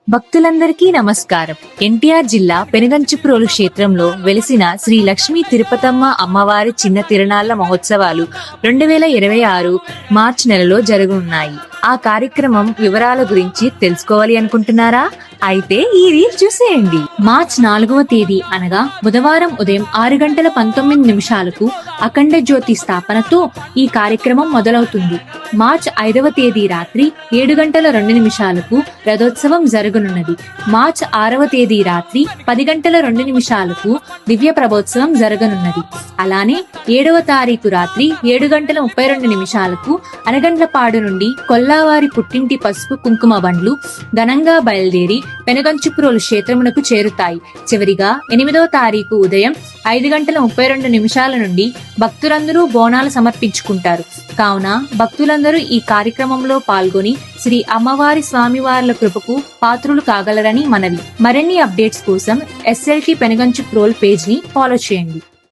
భక్తులందరికీ నమస్కారం. ఎన్టీఆర్ జిల్లా పెనుగంచిప్రోలు క్షేత్రంలో వెలిసిన శ్రీ లక్ష్మీ తిరుపతమ్మ అమ్మవారి చిన్న తిరునాళ్ల మహోత్సవాలు 2026 మార్చి నెలలో జరగనున్నాయి. ఆ కార్యక్రమం వివరాల గురించి తెలుసుకోవాలి అనుకుంటున్నారా? అయితే ఈ రీల్ చూసేయండి. మార్చి 4వ తేదీ అనగా బుధవారం ఉదయం 6:19 అఖండ జ్యోతి స్థాపనతో ఈ కార్యక్రమం మొదలవుతుంది. మార్చి 5వ తేదీ రాత్రి 7:02 రథోత్సవం జరగనున్నది. మార్చి 6వ తేదీ రాత్రి 10:02 దివ్య ప్రభోత్సవం జరగనున్నది. అలానే 7వ తారీఖు రాత్రి 7:32 అనగండ్లపాడు నుండి కొల్లావారి పుట్టింటి పసుపు కుంకుమ బండ్లు ఘనంగా బయలుదేరి పెనుగంచిప్రోలు క్షేత్రమునకు చేరుతాయి. చివరిగా 8వ తారీఖు ఉదయం 5:32 నుండి భక్తులందరూ బోనాలు సమర్పించుకుంటారు. కావున భక్తులందరూ ఈ కార్యక్రమంలో పాల్గొని శ్రీ అమ్మవారి స్వామివార్ల కృపకు పాత్రులు కాగలరని మనవి. మరిన్ని అప్డేట్స్ కోసం SLT పెనుగంచిప్రోలు పేజ్ ని ఫాలో చేయండి.